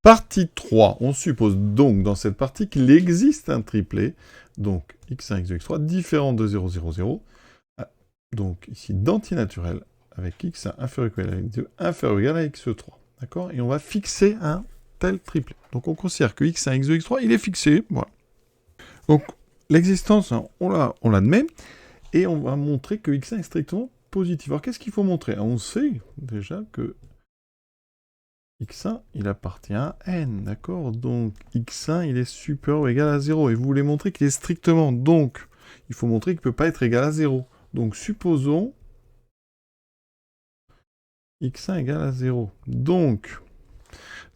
Partie 3. On suppose donc dans cette partie qu'il existe un triplet, donc x1, x2, x3, différent de 0, 0, 0. Donc ici, d'antinaturel, avec x1 inférieur ou égal à x2, inférieur ou égal à x3. D'accord? Et on va fixer un tel triplet. Donc on considère que x1, x2, x3, il est fixé. Voilà. Donc l'existence, hein, on l'admet, et on va montrer que x1 est strictement positif. Alors qu'est-ce qu'il faut montrer? On sait déjà que x1, il appartient à n, d'accord? Donc, x1, il est supérieur ou égal à 0. Et vous voulez montrer qu'il est strictement. Donc, il faut montrer qu'il ne peut pas être égal à 0. Donc, supposons x1 égale à 0. Donc,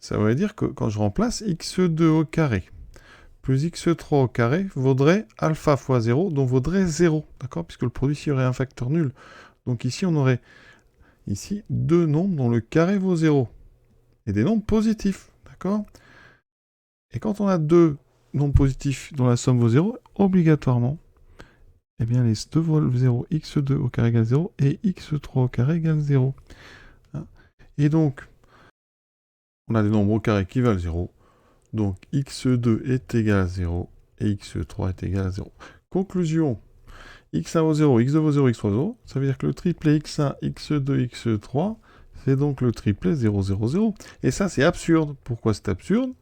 ça veut dire que quand je remplace x2 au carré plus x3 au carré vaudrait alpha fois 0, donc vaudrait 0, d'accord? Puisque le produit ici aurait un facteur nul. Donc ici, on aurait ici deux nombres dont le carré vaut 0. Et des nombres positifs, d'accord? Et quand on a deux nombres positifs dont la somme vaut 0, obligatoirement, eh bien les deux vaut 0, x2 au carré égale 0 et x3 au carré égale 0. Et donc, on a des nombres au carré qui valent 0. Donc x2 est égal à 0 et x3 est égal à 0. Conclusion, x1 vaut 0, x2 vaut 0, x3 vaut 0. Ça veut dire que le triplet x1, x2, x3, c'est donc le triplet 0, 0, 0. Et ça, c'est absurde. Pourquoi c'est absurde?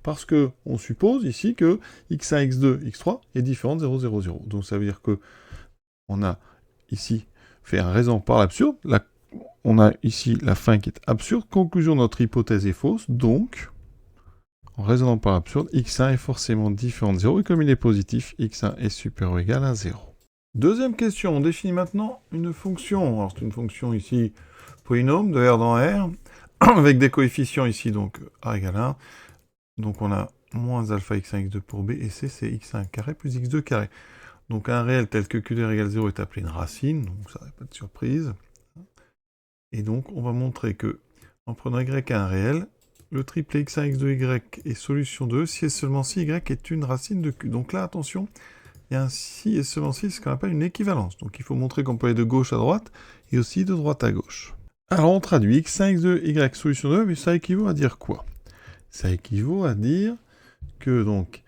Parce qu'on suppose ici que x1, x2, x3 est différent de 0, 0, 0. Donc ça veut dire que on a ici fait un raisonnement par l'absurde. On a ici la fin qui est absurde. Conclusion, notre hypothèse est fausse. Donc, en raisonnant par l'absurde, x1 est forcément différent de 0. Et comme il est positif, x1 est supérieur ou égal à 0. Deuxième question, on définit maintenant une fonction. Alors c'est une fonction ici, polynôme de R dans R, avec des coefficients ici, donc A égale 1. Donc on a moins alpha x1, x2 pour b, et c, c'est x1 carré plus x2 carré. Donc un réel tel que q de r égale 0 est appelé une racine, donc ça n'a pas de surprise. Et donc on va montrer que, en prenant y un réel, le triplet x1, x2, y est solution de E si et seulement si y est une racine de q. Donc là, attention, il y a un si et seulement si, ce qu'on appelle une équivalence. Donc il faut montrer qu'on peut aller de gauche à droite, et aussi de droite à gauche. Alors on traduit x1, x2, y solution de E, mais ça équivaut à dire quoi? Ça équivaut à dire que donc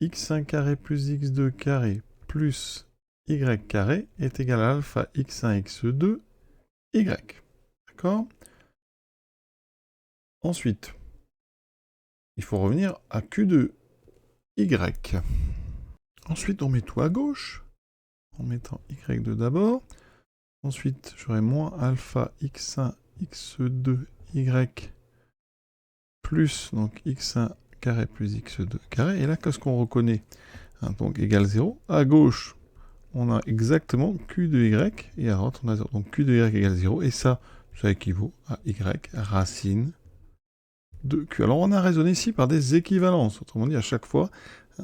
x1 carré plus x2 carré plus y carré est égal à alpha x1, x2, y. D'accord? Ensuite, il faut revenir à q de y. Ensuite, on met tout à gauche, en mettant y2 d'abord. Ensuite, j'aurai moins alpha x1, x2, y plus donc x1 carré plus x2 carré. Et là, qu'est-ce qu'on reconnaît? Donc égale 0. À gauche, on a exactement q de y, et à droite, on a 0. Donc q de y égale 0, et ça équivaut à y racine de q. Alors on a raisonné ici par des équivalences. Autrement dit, à chaque fois,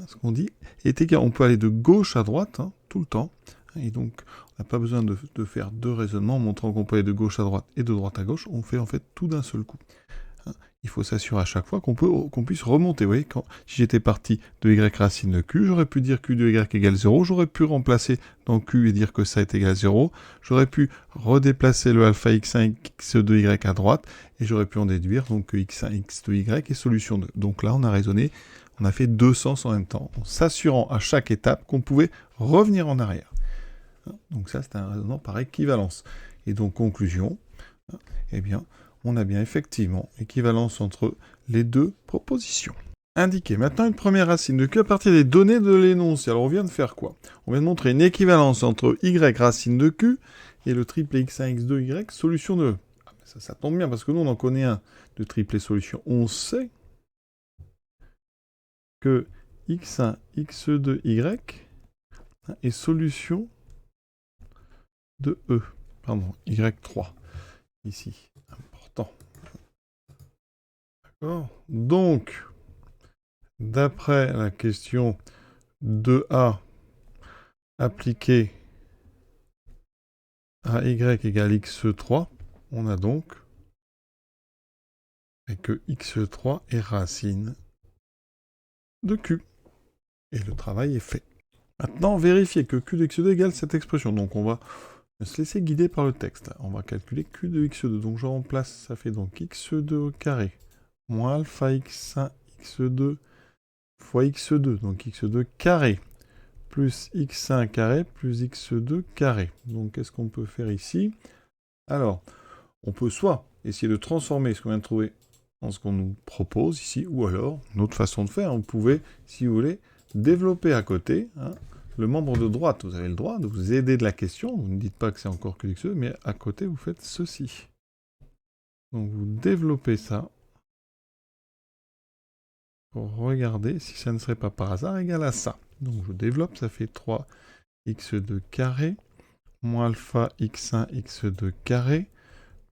ce qu'on dit est égal. On peut aller de gauche à droite, tout le temps. Et donc, on n'a pas besoin de faire deux raisonnements montrant qu'on peut aller de gauche à droite et de droite à gauche. On fait en fait tout d'un seul coup. Il faut s'assurer à chaque fois qu'on puisse remonter. Vous voyez, si j'étais parti de y racine de q, j'aurais pu dire q de y égale 0, j'aurais pu remplacer dans q et dire que ça est égal à 0, j'aurais pu redéplacer le alpha x1, x2, y à droite, et j'aurais pu en déduire donc que x1, x2, y est solution 2. Donc là, on a raisonné, on a fait deux sens en même temps, en s'assurant à chaque étape qu'on pouvait revenir en arrière. Donc ça, c'est un raisonnement par équivalence. Et donc, conclusion, eh bien, on a bien effectivement équivalence entre les deux propositions. Indiquer maintenant une première racine de q à partir des données de l'énoncé. Alors on vient de faire quoi? On vient de montrer une équivalence entre y racine de q et le triplet x1, x2, y solution de E. Ça tombe bien parce que nous on en connaît un de triplet solution. On sait que x1, x2, y est solution de E. Pardon, y3. Ici, important. D'accord. Donc, d'après la question 2a appliquée à y égale x3, on a donc que x3 est racine de q. Et le travail est fait. Maintenant, vérifier que q de x2 égale cette expression. Donc on va se laisser guider par le texte. On va calculer q de x2. Donc je remplace, ça fait donc x2 au carré moins alpha x1, x2 fois x2, donc x2 carré, plus x1 carré, plus x2 carré. Donc, qu'est-ce qu'on peut faire ici? Alors, on peut soit essayer de transformer ce qu'on vient de trouver en ce qu'on nous propose ici, ou alors, une autre façon de faire, vous pouvez, si vous voulez, développer à côté le membre de droite. Vous avez le droit de vous aider de la question, vous ne dites pas que c'est encore que x2, mais à côté, vous faites ceci. Donc, vous développez ça pour regarder si ça ne serait pas par hasard égal à ça. Donc, je développe, ça fait 3x2 carré, moins alpha x1, x2 carré,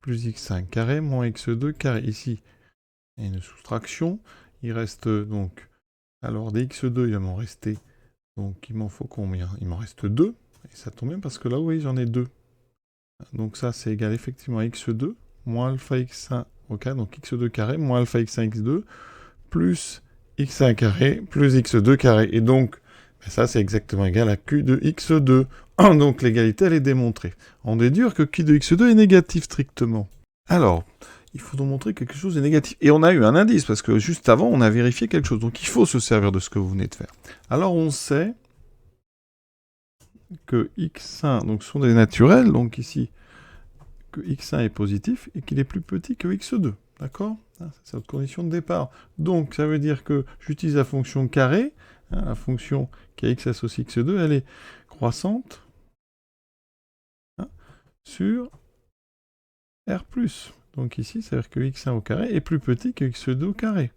plus x1 carré, moins x2 carré. Ici, il y a une soustraction. Il reste donc, alors des x2, il va m'en rester, donc il m'en faut combien? Il m'en reste 2, et ça tombe bien parce que là, vous voyez, j'en ai 2. Donc ça, c'est égal effectivement à x2, moins alpha x1 au carré, donc x2 carré, moins alpha x1, x2, plus x1 carré, plus x2 carré. Et donc, ça, c'est exactement égal à q de x2. Donc l'égalité, elle est démontrée. On déduire que q de x2 est négatif strictement. Alors, il faut nous montrer que quelque chose est négatif. Et on a eu un indice, parce que juste avant, on a vérifié quelque chose. Donc il faut se servir de ce que vous venez de faire. Alors on sait que x1, donc ce sont des naturels, donc ici, que x1 est positif et qu'il est plus petit que x2. D'accord? C'est notre condition de départ. Donc ça veut dire que j'utilise la fonction carré, la fonction qui a x associe x2, elle est croissante sur R+. Donc ici, ça veut dire que x1 au carré est plus petit que x2 au carré.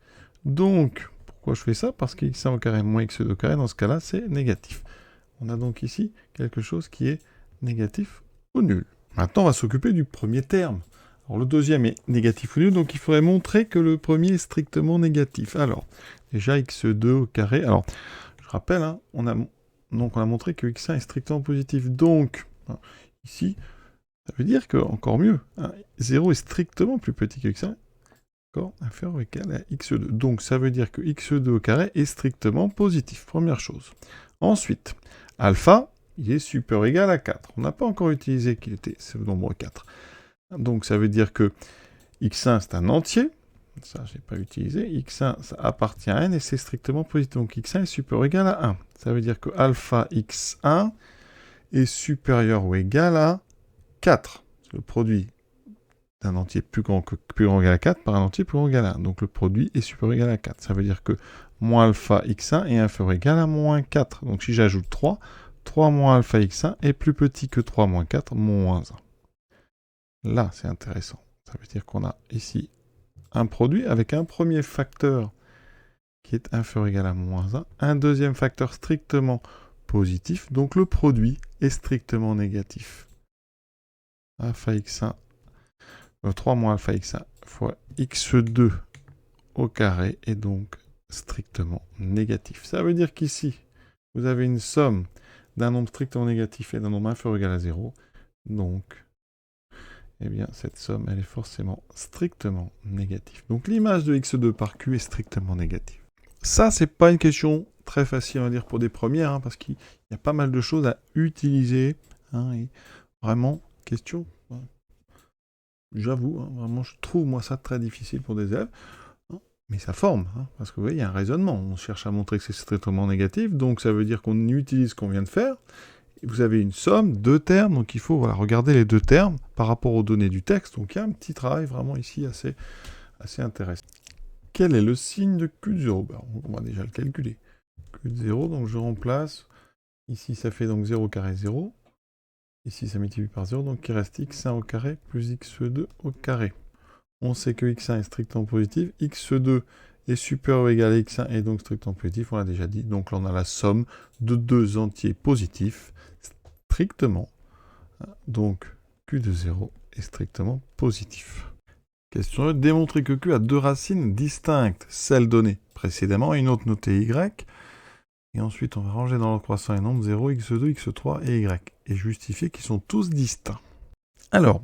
Donc, pourquoi je fais ça? Parce que x1 au carré moins x2 au carré, dans ce cas-là, c'est négatif. On a donc ici quelque chose qui est négatif ou nul. Maintenant, on va s'occuper du premier terme. Alors, le deuxième est négatif ou nul, donc il faudrait montrer que le premier est strictement négatif. Alors, déjà, x2 au carré. Alors, je rappelle, on a montré que x1 est strictement positif. Donc, ici, ça veut dire que, encore mieux, 0 est strictement plus petit que x1, inférieur ou égal à x2. Donc, ça veut dire que x2 au carré est strictement positif. Première chose. Ensuite, alpha, il est supérieur ou égal à 4. On n'a pas encore utilisé qu'il était ce nombre 4. Donc, ça veut dire que x1, c'est un entier. Ça, je n'ai pas utilisé. x1, ça appartient à n et c'est strictement positif. Donc, x1 est supérieur ou égal à 1. Ça veut dire que alpha x1 est supérieur ou égal à 4. Le produit d'un entier plus grand ou égal à 4 par un entier plus grand ou égal à 1. Donc, le produit est supérieur ou égal à 4. Ça veut dire que moins alpha x1 est inférieur ou égal à moins 4. Donc, si j'ajoute 3, 3 moins alpha x1 est plus petit que 3 moins 4 moins 1. Là, c'est intéressant. Ça veut dire qu'on a ici un produit avec un premier facteur qui est inférieur ou égal à moins 1, un deuxième facteur strictement positif, donc le produit est strictement négatif. Alpha x1, 3 moins alpha x1 fois x2 au carré est donc strictement négatif. Ça veut dire qu'ici, vous avez une somme d'un nombre strictement négatif et d'un nombre inférieur ou égal à 0. Donc, eh bien, cette somme, elle est forcément strictement négative. Donc, l'image de x2 par q est strictement négative. Ça, c'est pas une question très facile à dire pour des premières, parce qu'il y a pas mal de choses à utiliser. Et vraiment, question, j'avoue, vraiment, je trouve moi ça très difficile pour des élèves. Mais ça forme, parce que vous voyez, il y a un raisonnement. On cherche à montrer que c'est strictement négatif, donc ça veut dire qu'on utilise ce qu'on vient de faire. Vous avez une somme, 2 termes, donc il faut regarder les 2 termes par rapport aux données du texte. Donc il y a un petit travail vraiment ici assez intéressant. Quel est le signe de Q de 0? On va déjà le calculer. Q de 0, donc je remplace. Ici, ça fait donc 0 carré 0. Ici, ça multiplie par 0, donc il reste x1 au carré plus x2 au carré. On sait que x1 est strictement positif, x2 est supérieur ou égal à x1 et donc strictement positif, on l'a déjà dit. Donc là, on a la somme de 2 entiers positifs, strictement. Donc, Q de 0 est strictement positif. Question 1. Démontrer que Q a 2 racines distinctes, celle donnée précédemment et une autre notée y. Et ensuite, on va ranger dans le croissant les nombres 0, x2, x3 et y. Et justifier qu'ils sont tous distincts. Alors,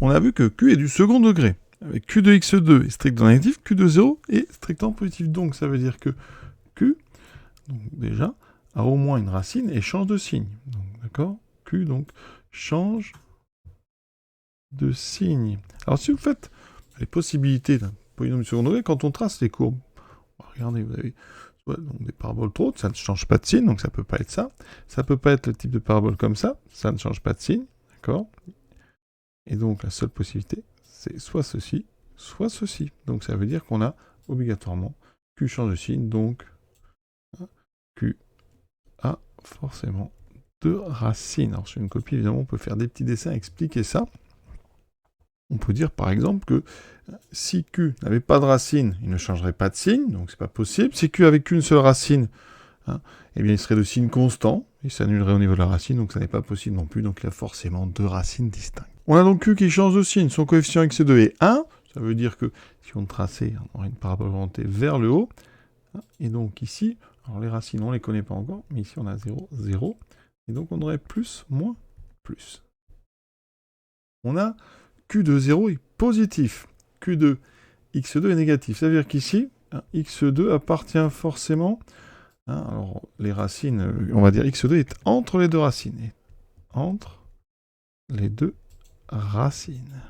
on a vu que Q est du second degré. Avec Q de x2 est strictement négatif, Q de 0 est strictement positif. Donc ça veut dire que Q, donc déjà, a au moins une racine et change de signe. D'accord? Q, donc, change de signe. Alors si vous faites les possibilités d'un polynômes du second degré quand on trace les courbes. Regardez, vous avez donc des paraboles trop hautes, ça ne change pas de signe, donc ça ne peut pas être ça. Ça ne peut pas être le type de parabole comme ça ne change pas de signe, d'accord? Et donc la seule possibilité, c'est soit ceci, soit ceci. Donc ça veut dire qu'on a obligatoirement Q change de signe, donc Q a forcément 2 racines. Alors sur une copie, évidemment, on peut faire des petits dessins, expliquer ça. On peut dire par exemple que si Q n'avait pas de racine, il ne changerait pas de signe, donc c'est pas possible. Si Q avait qu'une seule racine, eh bien il serait de signe constant, il s'annulerait au niveau de la racine, donc ça n'est pas possible non plus, donc il y a forcément 2 racines distinctes. On a donc Q qui change de signe, son coefficient x2 est 1, ça veut dire que si on traçait, on aurait une parabole orientée vers le haut, et donc ici, alors les racines on ne les connaît pas encore, mais ici on a 0, 0, et donc on aurait plus, moins, plus. On a Q de 0 est positif, Q de x2 est négatif. Ça veut dire qu'ici, x2 appartient forcément, alors les racines, on va dire x2 est entre les deux racines. Et entre les deux racines.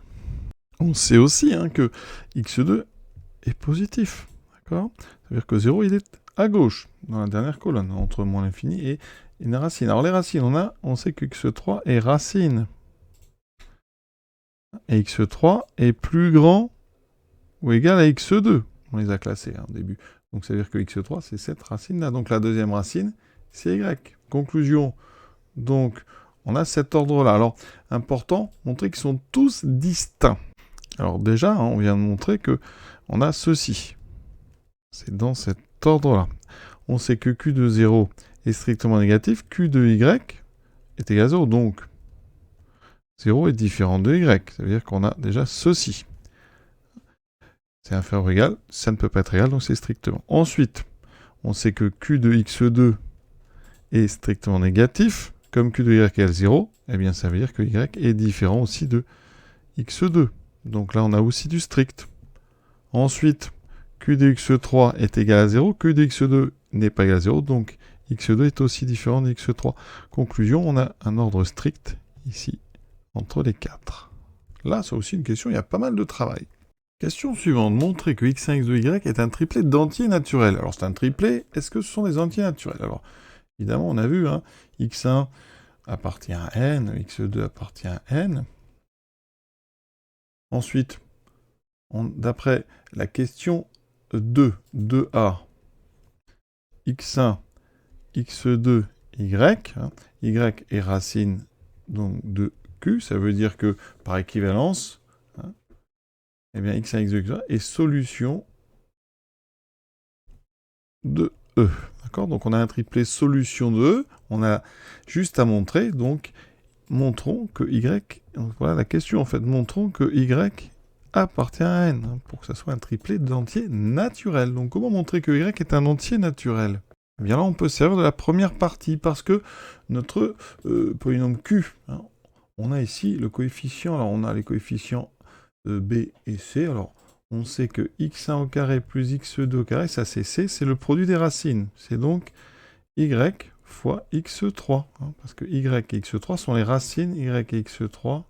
On sait aussi que x2 est positif. D'accord ? Ça veut dire que 0, il est à gauche, dans la dernière colonne, entre moins l'infini et une racine. Alors les racines, on sait que x3 est racine. Et x3 est plus grand ou égal à x2. On les a classés au début. Donc ça veut dire que x3, c'est cette racine-là. Donc la deuxième racine, c'est y. Conclusion. Donc on a cet ordre-là. Alors, important, montrer qu'ils sont tous distincts. Alors déjà, on vient de montrer que on a ceci. C'est dans cet ordre-là. On sait que Q de 0 est strictement négatif. Q de y est égal à 0. Donc 0 est différent de y. Ça veut dire qu'on a déjà ceci. C'est inférieur ou égal, ça ne peut pas être égal, donc c'est strictement. Ensuite, on sait que Q de x2 est strictement négatif. Comme Q de y égale 0, eh bien ça veut dire que y est différent aussi de x2. Donc là, on a aussi du strict. Ensuite, Q de x3 est égal à 0, Q de x2 n'est pas égal à 0, donc x2 est aussi différent de x3. Conclusion, on a un ordre strict ici, entre les 4. Là, c'est aussi une question, il y a pas mal de travail. Question suivante, montrer que x1, x2, y est un triplet d'entiers naturels. Alors c'est un triplet, est-ce que ce sont des entiers naturels? Alors évidemment, on a vu, x1 appartient à n, x2 appartient à n. Ensuite, d'après la question 2, 2a, x1, x2, y, y est racine donc, de q, ça veut dire que par équivalence, eh bien, x1, x2, x3 est solution de E. D'accord? Donc, on a un triplet solution de E. On a juste à montrer, donc, montrons que y, voilà la question en fait, montrons que y appartient à n, pour que ça soit un triplet d'entiers naturels. Donc, comment montrer que y est un entier naturel? Eh bien là, on peut servir de la première partie, parce que notre polynôme Q, on a ici le coefficient, alors on a les coefficients B et C. Alors, on sait que x1 au carré plus x2 au carré, ça c'est C, c'est le produit des racines. C'est donc y fois x3. Parce que y et x3 sont les racines, y et x3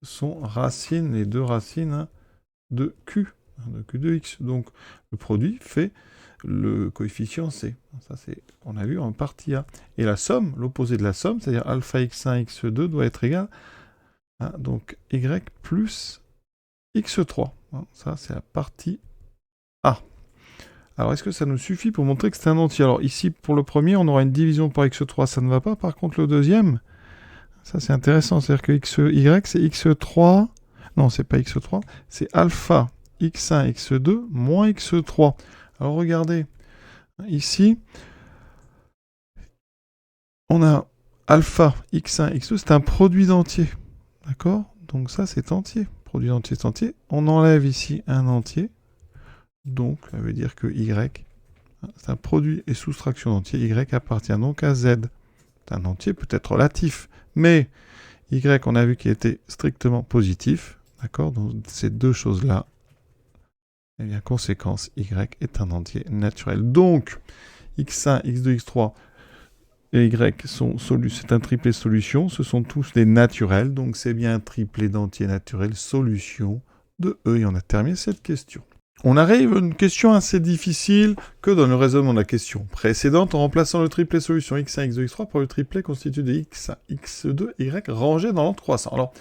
sont racines, les deux racines de Q, de Q de x. Donc, le produit fait le coefficient C. Ça, c'est, on a vu en partie A. Et la somme, l'opposé de la somme, c'est-à-dire alpha x1, x2 doit être égal donc y plus x3. Ça, c'est la partie A. Alors, est-ce que ça nous suffit pour montrer que c'est un entier? Alors, ici, pour le premier, on aura une division par x3, ça ne va pas. Par contre, le deuxième, ça, c'est intéressant. C'est-à-dire que y, c'est x3. Non, c'est pas x3. C'est alpha x1, x2 moins x3. Alors, regardez. Ici, on a alpha x1, x2, c'est un produit d'entier. D'accord? Donc ça, c'est entier. Produit d'entier, c'est entier. On enlève ici un entier. Donc, ça veut dire que y, c'est un produit et soustraction d'entier. Y appartient donc à z. C'est un entier peut-être relatif. Mais y, on a vu qu'il était strictement positif. D'accord? Donc, ces deux choses-là, eh bien, conséquence, y est un entier naturel. Donc, x1, x2, x3, et y sont c'est un triplet solution, ce sont tous des naturels, donc c'est bien un triplet d'entiers naturels, solution de E. Et on a terminé cette question. On arrive à une question assez difficile que dans le raisonnement de la question précédente, en remplaçant le triplet solution x1, x2, x3 par le triplet constitué de x1, x2, y rangé dans l'ordre croissant. Alors,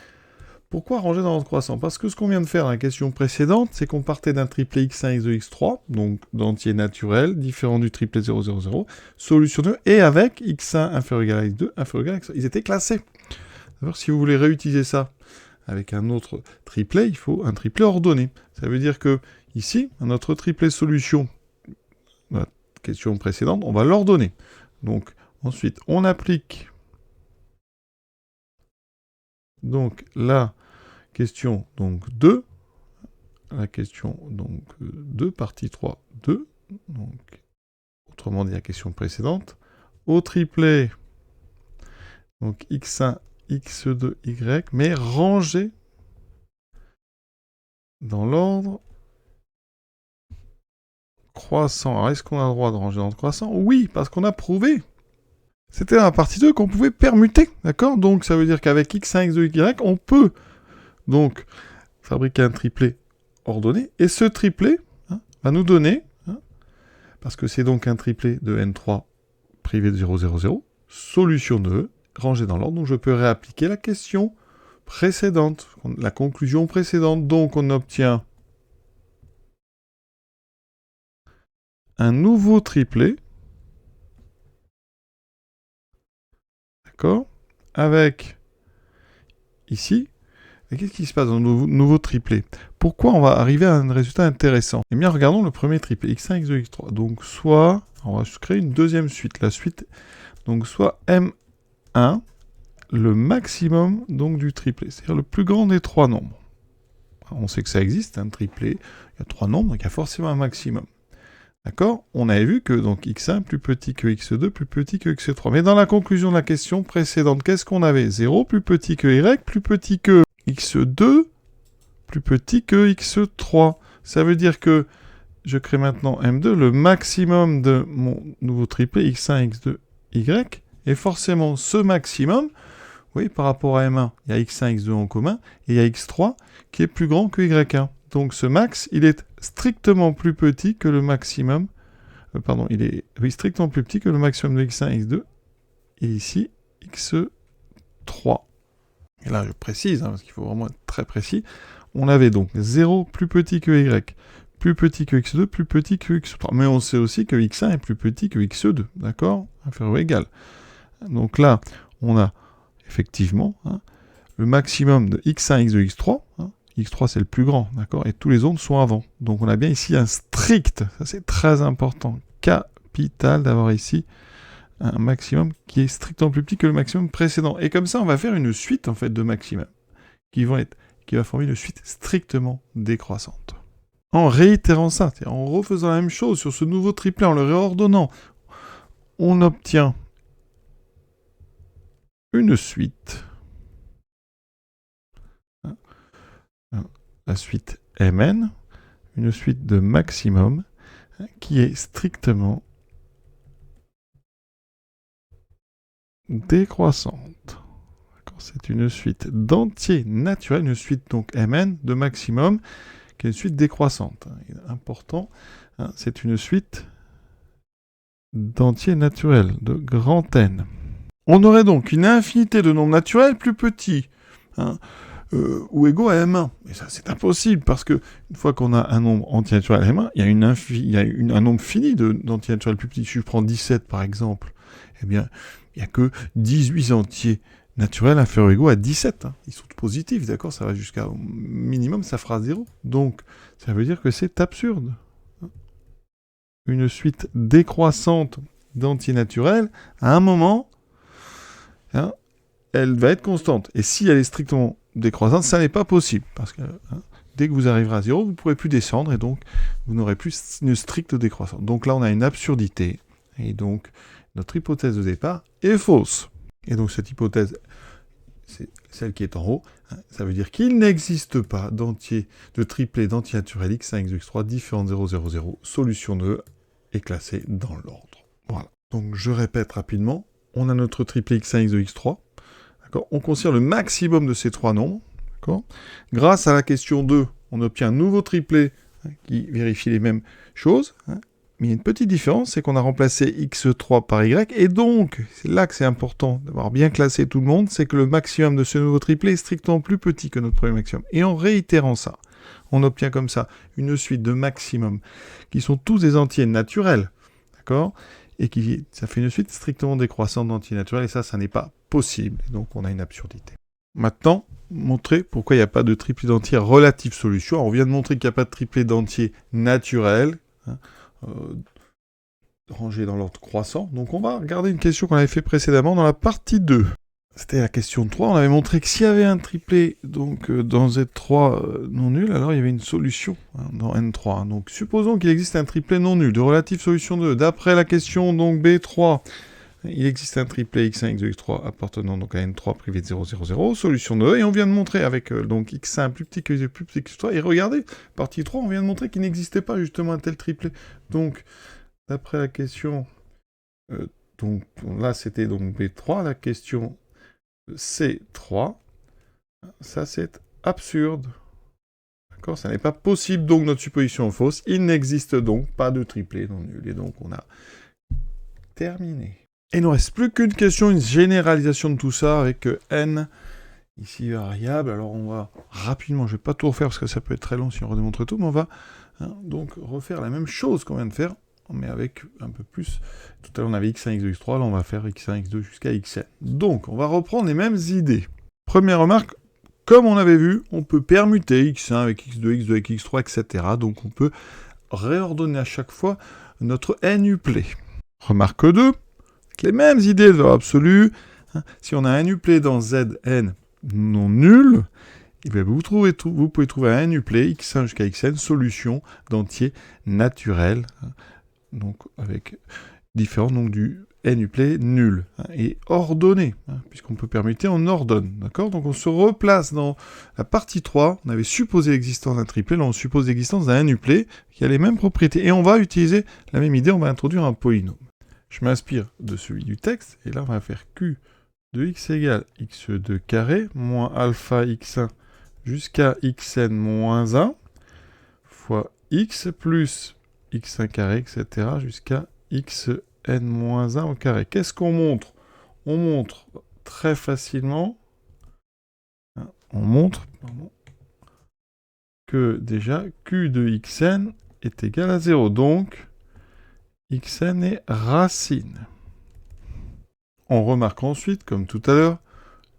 pourquoi ranger dans l'ordre croissant? Parce que ce qu'on vient de faire dans la question précédente, c'est qu'on partait d'un triplet x1, x2, x3, donc d'entier naturel, différent du triplet 0, 0, 0, solution 2, et avec x1 inférieur ou égal à x2, inférieur ou égal à x3. Ils étaient classés. Alors, si vous voulez réutiliser ça avec un autre triplet, il faut un triplet ordonné. Ça veut dire que ici, notre triplet solution, la question précédente, on va l'ordonner. Donc, ensuite, on applique donc la question donc 2, la question donc 2, partie 3, 2, donc, autrement dit la question précédente, au triplet, donc x1, x2, y, mais rangé dans l'ordre croissant. Alors, est-ce qu'on a le droit de ranger dans l'ordre croissant? Oui, parce qu'on a prouvé. C'était dans la partie 2 qu'on pouvait permuter, d'accord? Donc, ça veut dire qu'avec x1, x2, y, on peut donc fabriquer un triplet ordonné. Et ce triplet va nous donner, parce que c'est donc un triplet de n3 privé de 0, 0, 0, solution de E, rangée dans l'ordre. Donc, je peux réappliquer la question précédente, la conclusion précédente. Donc, on obtient un nouveau triplet, d'accord, avec, ici, et qu'est-ce qui se passe dans le nouveau triplet? Pourquoi on va arriver à un résultat intéressant? Eh bien, regardons le premier triplet, x1, x2, x3. Donc, soit, on va créer une deuxième suite. La suite, donc, soit M1, le maximum donc du triplet, c'est-à-dire le plus grand des trois nombres. On sait que ça existe, un triplet, il y a trois nombres, donc il y a forcément un maximum. D'accord? On avait vu que donc x1 plus petit que x2 plus petit que x3. Mais dans la conclusion de la question précédente, qu'est-ce qu'on avait? 0 plus petit que y plus petit que x2 plus petit que x3. Ça veut dire que je crée maintenant M2, le maximum de mon nouveau triplet x1, x2, y, et forcément ce maximum, oui, par rapport à M1, il y a x1, x2 en commun, et il y a x3 qui est plus grand que y1. Donc ce max, il est strictement plus petit que le maximum, il est strictement plus petit que le maximum de x1, x2, et ici, x3. Et là, je précise, parce qu'il faut vraiment être très précis, on avait donc 0 plus petit que y, plus petit que x2, plus petit que x3. Mais on sait aussi que x1 est plus petit que x2, d'accord? Inférieur ou égal. Donc là, on a effectivement le maximum de x1, x2, x3. x3 c'est le plus grand, d'accord? Et tous les autres sont avant. Donc on a bien ici un strict, ça c'est très important, capital d'avoir ici un maximum qui est strictement plus petit que le maximum précédent. Et comme ça, on va faire une suite en fait de maximum qui va former une suite strictement décroissante. En réitérant ça, en refaisant la même chose sur ce nouveau triplet, en le réordonnant, on obtient une suite, la suite Mn, une suite de maximum qui est strictement décroissante. C'est une suite d'entiers naturels, une suite donc Mn de maximum, qui est une suite décroissante. Important, c'est une suite d'entiers naturels, de grand N. On aurait donc une infinité de nombres naturels plus petits, ou égaux à M1. Mais ça, c'est impossible, parce que une fois qu'on a un nombre entier naturel M1, il y a un nombre fini d'entiers naturels plus petits. Si je prends 17, par exemple, eh bien, il n'y a que 18 entiers naturels inférieurs ou égaux à 17. Ils sont positifs, d'accord? Ça va jusqu'à au minimum, ça fera 0. Donc, ça veut dire que c'est absurde. Une suite décroissante d'entiers naturels, à un moment, elle va être constante. Et si elle est strictement décroissante, ça n'est pas possible. Parce que dès que vous arriverez à 0, vous ne pourrez plus descendre, et donc vous n'aurez plus une stricte décroissance. Donc là, on a une absurdité. Et donc, notre hypothèse de départ est fausse. Et donc, cette hypothèse, c'est celle qui est en haut. Ça veut dire qu'il n'existe pas de triplet d'entiers naturels x1, x2, x3 différents de 0, 0, 0. Solution de E est classée dans l'ordre. Voilà. Donc, je répète rapidement. On a notre triplet x1, x2, x3. On considère le maximum de ces trois nombres. Grâce à la question 2, on obtient un nouveau triplet qui vérifie les mêmes choses. Mais il y a une petite différence, c'est qu'on a remplacé x3 par y, et donc, c'est là que c'est important d'avoir bien classé tout le monde, c'est que le maximum de ce nouveau triplet est strictement plus petit que notre premier maximum. Et en réitérant ça, on obtient comme ça une suite de maximums qui sont tous des entiers naturels, d'accord ? Et ça fait une suite strictement décroissante d'entiers naturels, et ça n'est pas possible. Et donc, on a une absurdité. Maintenant, montrer pourquoi il n'y a pas de triplet d'entiers relative solution. Alors, on vient de montrer qu'il n'y a pas de triplet d'entiers naturel, rangé dans l'ordre croissant. Donc on va regarder une question qu'on avait fait précédemment dans la partie 2. C'était la question 3. On avait montré que s'il y avait un triplet donc, dans Z3 non nul, alors il y avait une solution dans N3. Donc supposons qu'il existe un triplet non nul de relative solution 2. D'après la question donc B3, il existe un triplet x1, x2, x3 appartenant donc à N3 privé de 0, 0, 0, solution 2. Et on vient de montrer avec donc x1 plus petit que x2 plus petit que x3. Et regardez, partie 3, on vient de montrer qu'il n'existait pas justement un tel triplet. Donc, d'après la question, donc là c'était donc B3, la question C3, ça c'est absurde. D'accord, ça n'est pas possible, donc notre supposition est fausse. Il n'existe donc pas de triplet non nul. Et donc on a terminé. Et il ne reste plus qu'une question, une généralisation de tout ça avec n ici variable. Alors on va rapidement, je ne vais pas tout refaire parce que ça peut être très long si on redémontre tout, mais on va donc refaire la même chose qu'on vient de faire, mais avec un peu plus. Tout à l'heure on avait x1, x2, x3, là on va faire x1, x2 jusqu'à xn. Donc on va reprendre les mêmes idées. Première remarque, comme on avait vu, on peut permuter x1 avec x2, x2 avec x3, etc. Donc on peut réordonner à chaque fois notre n-uplet. Remarque 2, les mêmes idées de valeur absolue. Si on a un uplet dans Zn non nul, vous pouvez trouver un uplet x1 jusqu'à xn, solution d'entier naturel, donc avec différent donc du n-uplet nul, et ordonné, puisqu'on peut permuter, on ordonne, d'accord ? Donc on se replace dans la partie 3, on avait supposé l'existence d'un triplet, là on suppose l'existence d'un n-uplet qui a les mêmes propriétés, et on va utiliser la même idée, on va introduire un polynôme. Je m'inspire de celui du texte, et là on va faire q de x égale x2 carré moins alpha x1 jusqu'à xn moins 1 fois x plus x1 carré, etc. jusqu'à xn moins 1 au carré. Qu'est-ce qu'on montre ? On montre très facilement, que déjà q de xn est égal à 0. Donc, xn est racine. On remarque ensuite, comme tout à l'heure,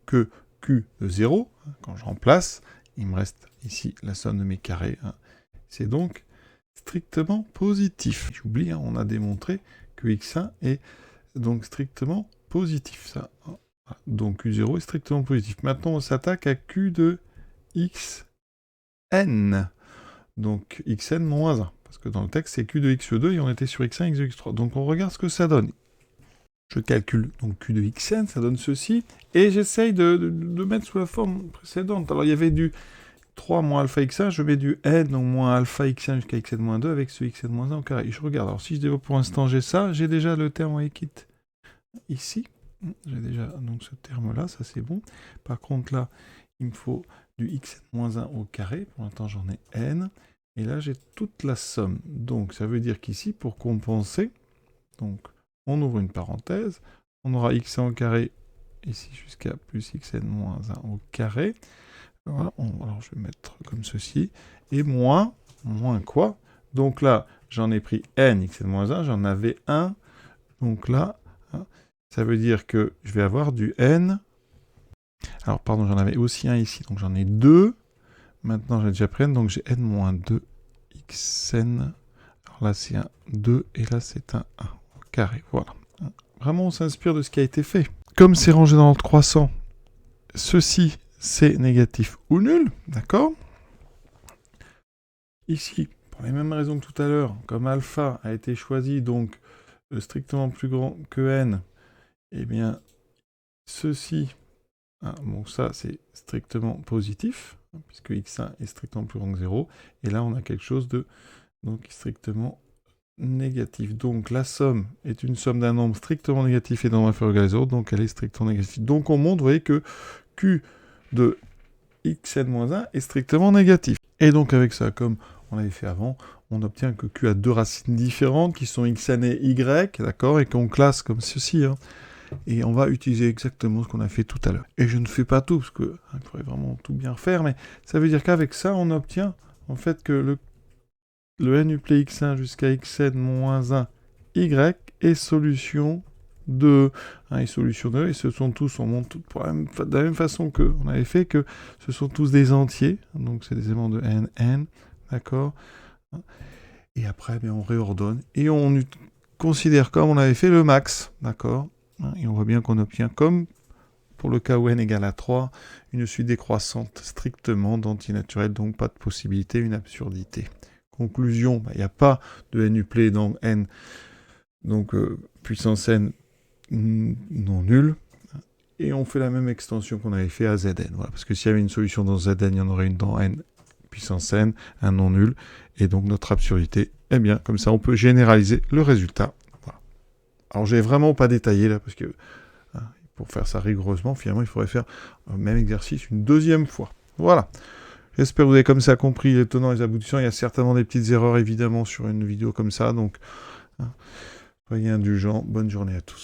que q de 0, quand je remplace, il me reste ici la somme de mes carrés. C'est donc strictement positif. J'oublie, on a démontré que x1 est donc strictement positif. Ça. Donc q0 est strictement positif. Maintenant, on s'attaque à q de xn. Donc xn moins 1. Parce que dans le texte, c'est q de x2 et on était sur x1, x2, x3. Donc on regarde ce que ça donne. Je calcule donc q de xn, ça donne ceci. Et j'essaye de mettre sous la forme précédente. Alors il y avait du 3 moins alpha x1, je mets du n au moins alpha x1 jusqu'à xn moins 2 avec ce xn moins 1 au carré. Et je regarde. Alors si je développe pour l'instant, j'ai ça. J'ai déjà le terme équite ici. J'ai déjà donc ce terme-là, ça c'est bon. Par contre là, il me faut du xn moins 1 au carré. Pour l'instant, j'en ai n. Et là, j'ai toute la somme. Donc, ça veut dire qu'ici, pour compenser, donc, on ouvre une parenthèse, on aura xn au carré, ici, jusqu'à plus xn moins 1 au carré. Voilà, alors, je vais mettre comme ceci. Et moins quoi ? Donc là, j'en ai pris n, xn moins 1, j'en avais 1. Donc là, ça veut dire que je vais avoir du n. Alors, pardon, j'en avais aussi un ici, donc j'en ai 2. Maintenant, j'ai déjà pris n, donc j'ai n moins 2 xn. Alors là, c'est un 2, et là, c'est un 1 au carré. Voilà. Vraiment, on s'inspire de ce qui a été fait. Comme c'est rangé dans l'ordre croissant, ceci, c'est négatif ou nul, d'accord ? Ici, pour les mêmes raisons que tout à l'heure, comme alpha a été choisi, donc strictement plus grand que n, eh bien, ceci, bon, ça, c'est strictement positif, puisque x1 est strictement plus grand que 0, et là, on a quelque chose de donc strictement négatif. Donc, la somme est une somme d'un nombre strictement négatif et d'un nombre inférieur ou égal à 0, donc elle est strictement négative. Donc, on montre, vous voyez, que q de xn-1 est strictement négatif. Et donc avec ça, comme on avait fait avant, on obtient que Q a deux racines différentes qui sont xn et y, d'accord, et qu'on classe comme ceci. Hein. Et on va utiliser exactement ce qu'on a fait tout à l'heure. Et je ne fais pas tout, parce que il faudrait vraiment tout bien faire, mais ça veut dire qu'avec ça, on obtient en fait que le n uplet x1 jusqu'à xn-1 y est solution de 1 et solution de, et ce sont tous, on montre de la même façon qu'on avait fait, que ce sont tous des entiers, donc c'est des éléments de n, d'accord. Et après, bien, on réordonne, et on considère comme on avait fait le max, d'accord. Et on voit bien qu'on obtient, comme pour le cas où n égale à 3, une suite décroissante strictement d'antinaturel, donc pas de possibilité, une absurdité. Conclusion, il n'y a pas de n uplet dans n, donc puissance n non nulle. Et on fait la même extension qu'on avait fait à Zn. Voilà, parce que s'il y avait une solution dans Zn, il y en aurait une dans n puissance n, un non nul. Et donc notre absurdité, eh bien, comme ça, on peut généraliser le résultat. Voilà. Alors, j'ai vraiment pas détaillé là, parce que pour faire ça rigoureusement, finalement, il faudrait faire le même exercice une deuxième fois. Voilà. J'espère que vous avez comme ça compris les tenants et les aboutissants. Il y a certainement des petites erreurs, évidemment, sur une vidéo comme ça. Donc, soyez indulgents. Bonne journée à tous.